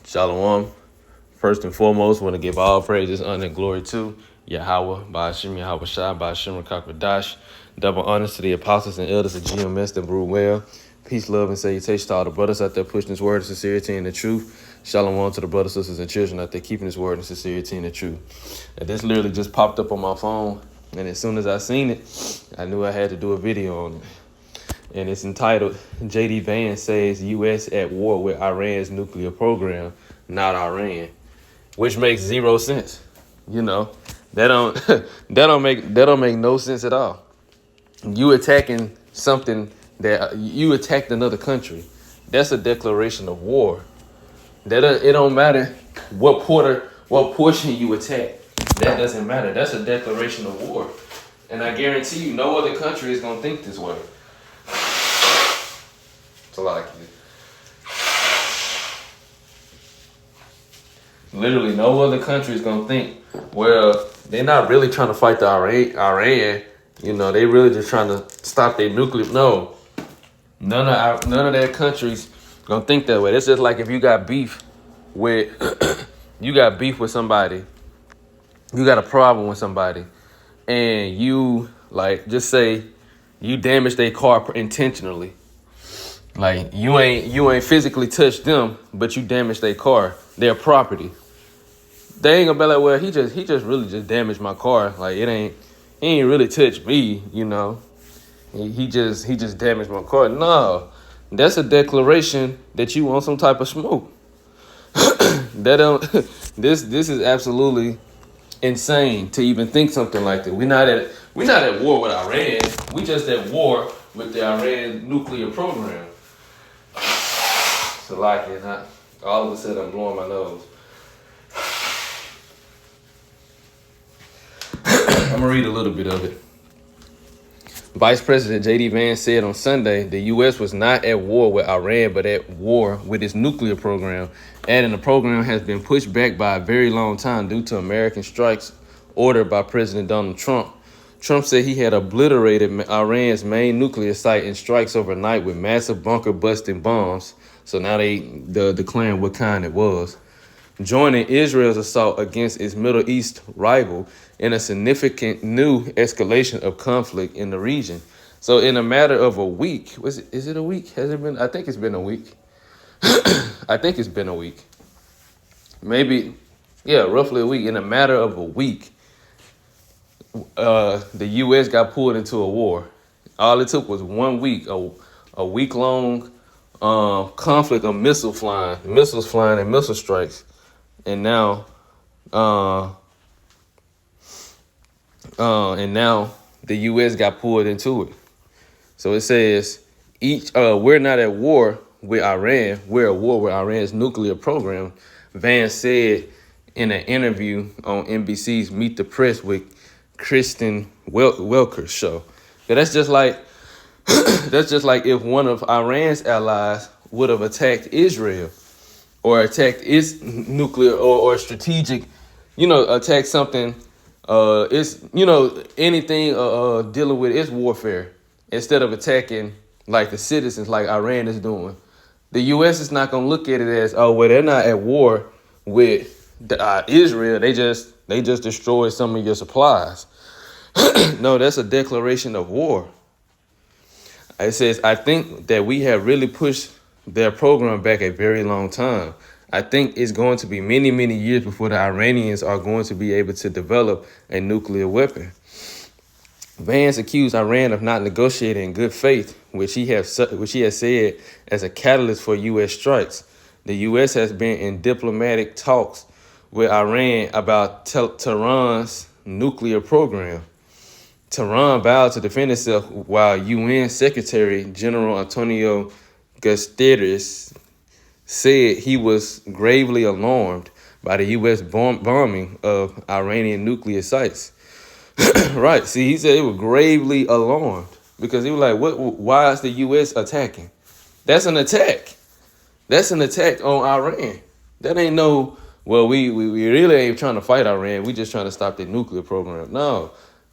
Shalom. First and foremost, want to give all praises, honor, and glory to Yahweh, Ba'ashim Yahweh Shai, Ba'ashim Rakakwadash. Double honors to the apostles and elders of GMS that brew well. Peace, love, and salutation to all the brothers out there pushing this word of sincerity and the truth. Shalom to the brothers, sisters, and children out there keeping this word of sincerity and the truth. And this literally just popped up on my phone, and as soon as I seen it, I knew I had to do a video on it. And it's entitled, J.D. Vance says U.S. at war with Iran's nuclear program, not Iran, which makes zero sense. You know, that don't make no sense at all. You attacking something that you attacked another country. That's a declaration of war. It don't matter what portion you attack. That doesn't matter. That's a declaration of war. And I guarantee you, no other country is gonna think this way. It's a lot of kids. Literally, no other country is gonna think, well, they're not really trying to fight the Iran. You know, they really just trying to stop their nuclear. No, none of their countries gonna think that way. It's just like if you got beef with somebody, you got a problem with somebody, and you just say you damage their car intentionally. Like you ain't physically touched them, but you damaged their car, their property. They ain't gonna be like, well, he just really just damaged my car. Like he ain't really touched me, you know. He just damaged my car. No, that's a declaration that you want some type of smoke. This is absolutely insane to even think something like that. We're not at war with Iran. We just at war with the Iran nuclear program. So like it, huh? All of a sudden I'm blowing my nose. I'm gonna read a little bit of it. Vice President J.D. Vance said on Sunday the U.S. was not at war with Iran, but at war with its nuclear program, adding the program has been pushed back by a very long time due to American strikes ordered by President Donald Trump. Trump said he had obliterated Iran's main nuclear site in strikes overnight with massive bunker-busting bombs. So now they're declaring what kind it was, joining Israel's assault against its Middle East rival in a significant new escalation of conflict in the region. So in a matter of a week, is it a week? Has it been? I think it's been a week. I think it's been a week. Maybe, yeah, roughly a week. In a matter of a week, the U.S. got pulled into a war. All it took was 1 week, a week-long conflict of missiles flying and missile strikes. And now the U.S. got pulled into it. So it says we're not at war with Iran. We're at war with Iran's nuclear program. Vance said in an interview on NBC's Meet the Press with Kristen Welker's show. So that's just like if one of Iran's allies would have attacked Israel or attacked its nuclear or strategic, attack something, anything dealing with its warfare instead of attacking like the citizens like Iran is doing. The U.S. is not going to look at it as, oh, well, they're not at war with Israel. They just destroyed some of your supplies. No, that's a declaration of war. It says, I think that we have really pushed their program back a very long time. I think it's going to be many, many years before the Iranians are going to be able to develop a nuclear weapon. Vance accused Iran of not negotiating in good faith, which he has said as a catalyst for U.S. strikes. The U.S. has been in diplomatic talks with Iran about Tehran's nuclear program. Tehran vowed to defend itself while UN Secretary General Antonio Guterres said he was gravely alarmed by the U.S. bombing of Iranian nuclear sites. Right. See, he said he was gravely alarmed because he was like, why is the U.S. attacking? That's an attack. That's an attack on Iran. That ain't no, well, we really ain't trying to fight Iran. We just trying to stop their nuclear program. No,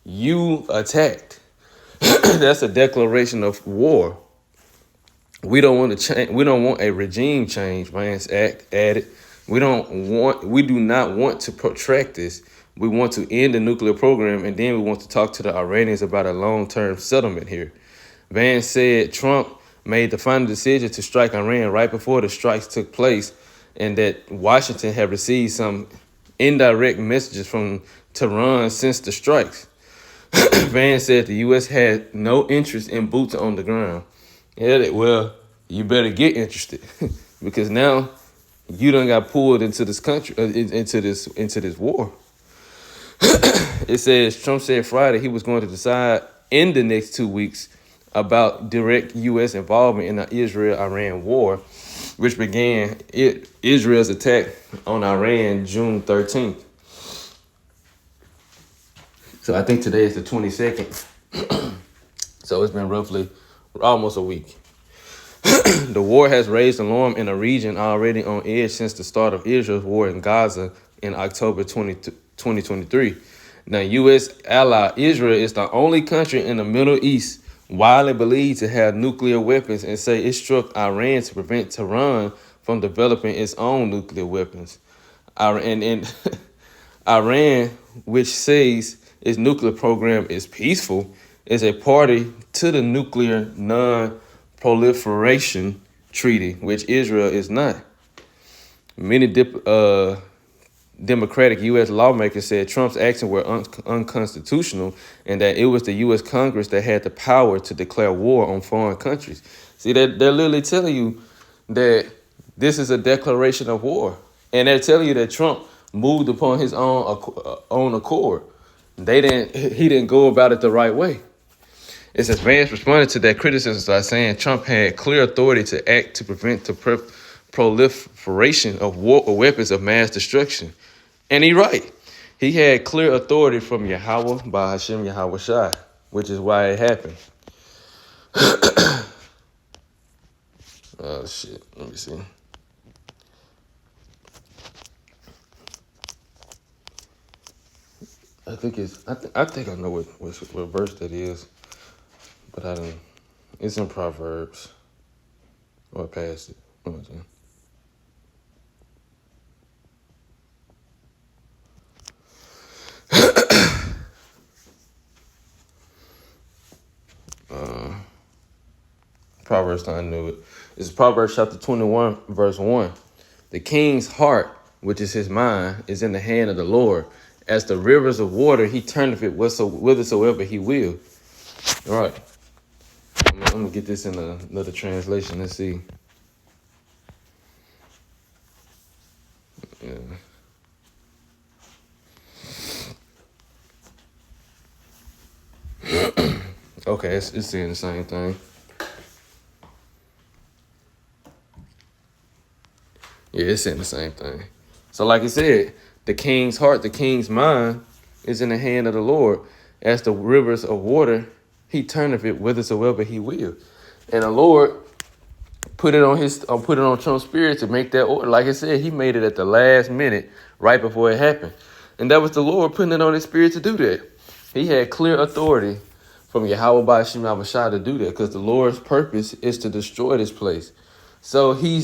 you attacked. That's a declaration of war. We don't want to change. We don't want a regime change, Vance added. We do not want to protract this. We want to end the nuclear program, and then we want to talk to the Iranians about a long-term settlement here. Vance said Trump made the final decision to strike Iran right before the strikes took place, and that Washington had received some indirect messages from Tehran since the strikes. Vance said the U.S. had no interest in boots on the ground. Yeah, well, you better get interested because now you done got pulled into this country, into this war. It says Trump said Friday he was going to decide in the next 2 weeks about direct U.S. involvement in the Israel-Iran war, which began Israel's attack on Iran June 13th. So I think today is the 22nd. So it's been roughly almost a week. The war has raised alarm in a region already on edge since the start of Israel's war in Gaza in October 2023. Now, U.S. ally Israel is the only country in the Middle East widely believed to have nuclear weapons and say it struck Iran to prevent Tehran from developing its own nuclear weapons. And Iran, which says its nuclear program is peaceful, is a party to the Nuclear Non-Proliferation Treaty, which Israel is not. Many Democratic U.S. lawmakers said Trump's actions were unconstitutional and that it was the U.S. Congress that had the power to declare war on foreign countries. See, they're literally telling you that this is a declaration of war. And they're telling you that Trump moved upon his own accord. He didn't go about it the right way. It says Vance responded to that criticism by saying Trump had clear authority to act to prevent the proliferation of war or weapons of mass destruction. And he's right. He had clear authority from Yahweh by Hashem Yahweh Shai, which is why it happened. Oh, shit. Let me see. I think I know what verse that is, but I don't. It's in Proverbs. Or I passed it. What was it? Proverbs, I knew it. It's Proverbs chapter 21, verse 1. The king's heart, which is his mind, is in the hand of the Lord. As the rivers of water, he turneth it whithersoever he will. All right. I'm going to get this in another translation. Let's see. Yeah. Okay, it's saying the same thing. Yeah, it's saying the same thing. So like I said, the king's heart, the king's mind is in the hand of the Lord. As the rivers of water, he turneth it whithersoever he will. And the Lord put it on Trump's spirit to make that order. Like I said, he made it at the last minute, right before it happened. And that was the Lord putting it on his spirit to do that. He had clear authority from Yahweh by Hashem Yahweh Shai to do that, because the Lord's purpose is to destroy this place. So he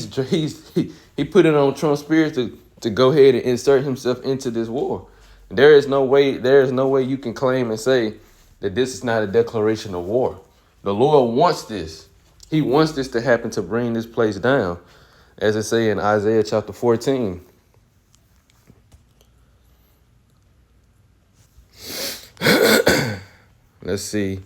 put it on Trump's spirit to go ahead and insert himself into this war. There is no way you can claim and say that this is not a declaration of war. The Lord wants this. He wants this to happen to bring this place down, as it say in Isaiah chapter 14. Let's see.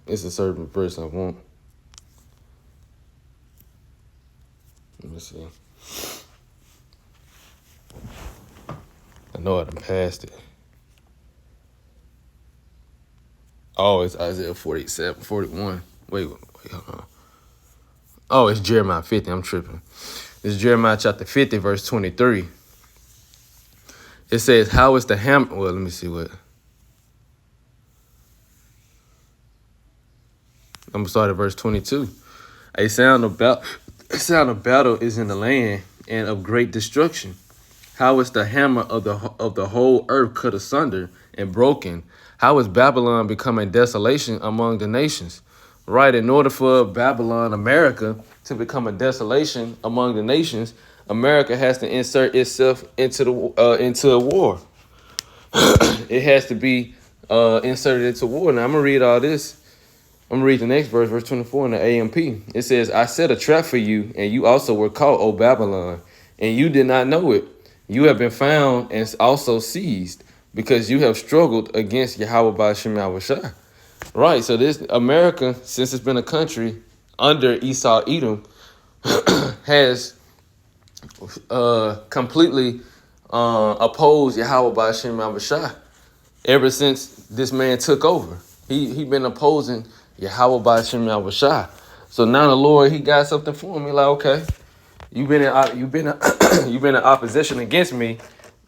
It's a certain verse I want. Let me see. I know I done passed it. Oh, it's Isaiah 47, 41. Wait, hold on. Oh, it's Jeremiah 50. I'm tripping. It's Jeremiah chapter 50, verse 23. It says, how is the hammer? Well, let me see what. I'm going to start at verse 22. A sound of battle is in the land, and of great destruction. How is the hammer of the whole earth cut asunder and broken? How is Babylon becoming desolation among the nations? Right, in order for Babylon, America, to become a desolation among the nations, America has to insert itself into a war. It has to be inserted into war. Now I'm gonna read all this. I'm gonna read the next verse, verse 24 in the AMP. It says, "I set a trap for you, and you also were caught, O Babylon, and you did not know it. You have been found and also seized, because you have struggled against Yahweh by Shem Yahushua." Right. So this America, since it's been a country under Esau Edom, has completely opposed Yahweh by Shem Yahushua ever since this man took over. He been opposing Yahweh by Shem Yahushua. So now the Lord, he got something for him. He like, okay, you've been in opposition against me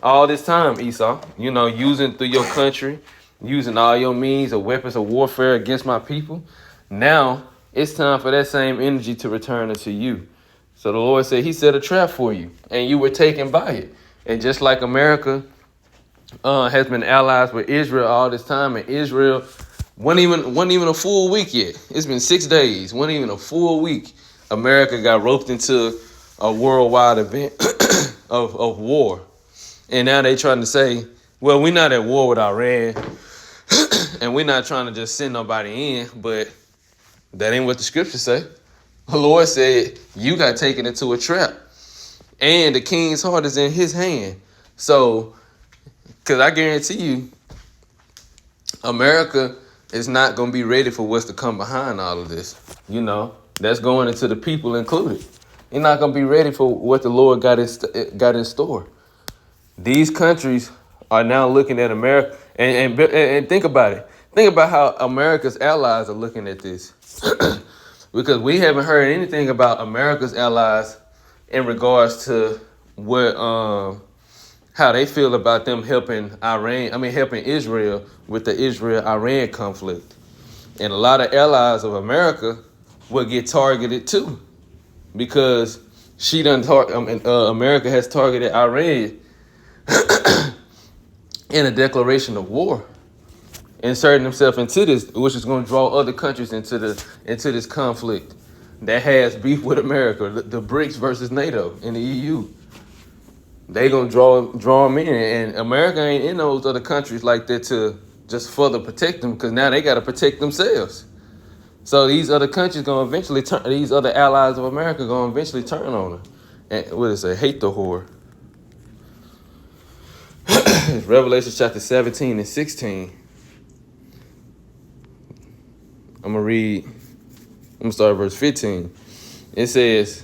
all this time, Esau. You know, using through your country, using all your means of weapons of warfare against my people. Now it's time for that same energy to return unto you. So the Lord said he set a trap for you, and you were taken by it. And just like America has been allies with Israel all this time, and Israel wasn't even a full week yet. It's been 6 days, wasn't even a full week. America got roped into a worldwide event of war. And now they trying to say, well, we're not at war with Iran, and we're not trying to just send nobody in, but that ain't what the scriptures say. The Lord said, you got taken into a trap, and the king's heart is in his hand. So, because I guarantee you, America is not going to be ready for what's to come behind all of this. You know, that's going into the people included. You're not going to be ready for what the Lord got in store. These countries are now looking at America, and think about it. Think about how America's allies are looking at this. Because we haven't heard anything about America's allies in regards to what how they feel about them helping Israel with the Israel-Iran conflict. And a lot of allies of America will get targeted too, because America has targeted Iran in a declaration of war, inserting himself into this, which is going to draw other countries into this conflict that has beef with America, the BRICS versus NATO and the EU. They gonna draw them in, and America ain't in those other countries like that to just further protect them, because now they got to protect themselves. So these other countries gonna eventually turn. These other allies of America gonna eventually turn on her. And what is it? Hate the whore. Revelation chapter 17 and 16. I'm gonna start at verse 15. It says,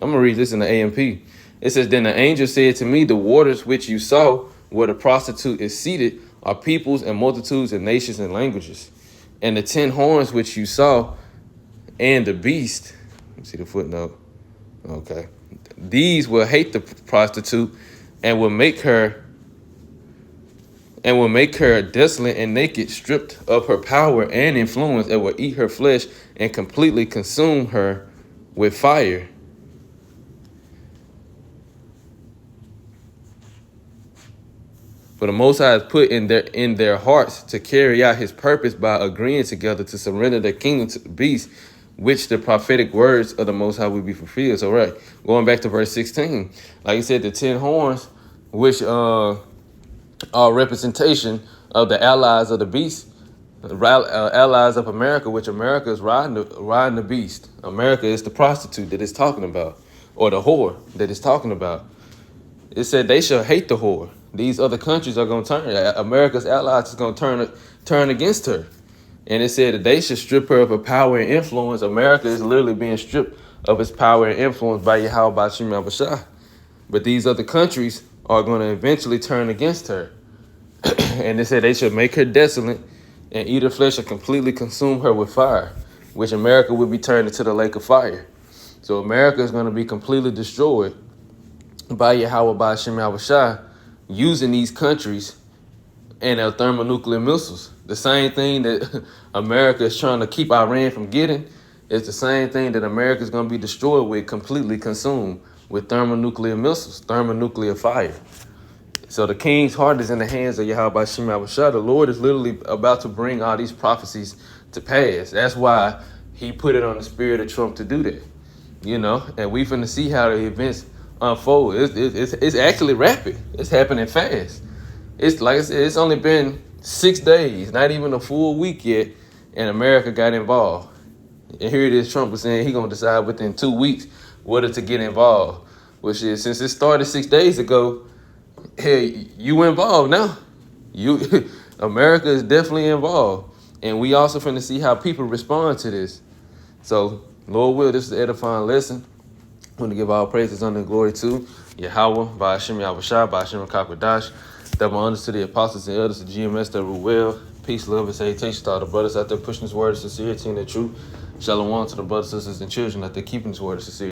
I'm going to read this in the AMP. It says, then the angel said to me, the waters which you saw where the prostitute is seated are peoples and multitudes and nations and languages. And the 10 horns which you saw and the beast, let me see the footnote. Okay. These will hate the prostitute and will make her desolate and naked, stripped of her power and influence, and will eat her flesh and completely consume her with fire. For the Most High has put in their hearts to carry out his purpose by agreeing together to surrender their kingdom to the beast, which the prophetic words of the Most High will be fulfilled. So, right, going back to verse 16, like I said, the 10 horns, which are representation of the allies of the beast, allies of America, which America is riding the beast. America is the prostitute that it's talking about, or the whore that it's talking about. It said they shall hate the whore. These other countries are going to turn. America's allies is going to turn against her. And it said that they should strip her of her power and influence. America is literally being stripped of its power and influence by Yahweh Bashim Abashah. But these other countries are going to eventually turn against her. And they said they should make her desolate and eat her flesh and completely consume her with fire, which America will be turned into the lake of fire. So America is going to be completely destroyed by Yahweh Bashim Abashah, using these countries and their thermonuclear missiles. The same thing that America is trying to keep Iran from getting is the same thing that America is going to be destroyed with, completely consumed with thermonuclear missiles, thermonuclear fire. So the king's heart is in the hands of Yahweh Shem Yahushua. The Lord is literally about to bring all these prophecies to pass. That's why he put it on the spirit of Trump to do that. And we finna see how the events unfold. It's actually rapid. It's happening fast. It's like I said, it's only been 6 days, not even a full week yet, and America got involved. And here it is, Trump was saying he's gonna decide within 2 weeks whether to get involved. Which is, since it started 6 days ago, hey, you involved now. America is definitely involved. And we also finna see how people respond to this. So, Lord will, this is an edifying lesson. I want to give all praises, honor, and glory to Yahweh, by Hashem Yahushua, by Hashem Kakwadash. Double honors to the apostles and elders of GMS that rule well. Peace, love, and salutation to all the brothers out there pushing this word of sincerity and the truth. Shalom to the brothers, sisters, and children out there keeping this word of sincerity.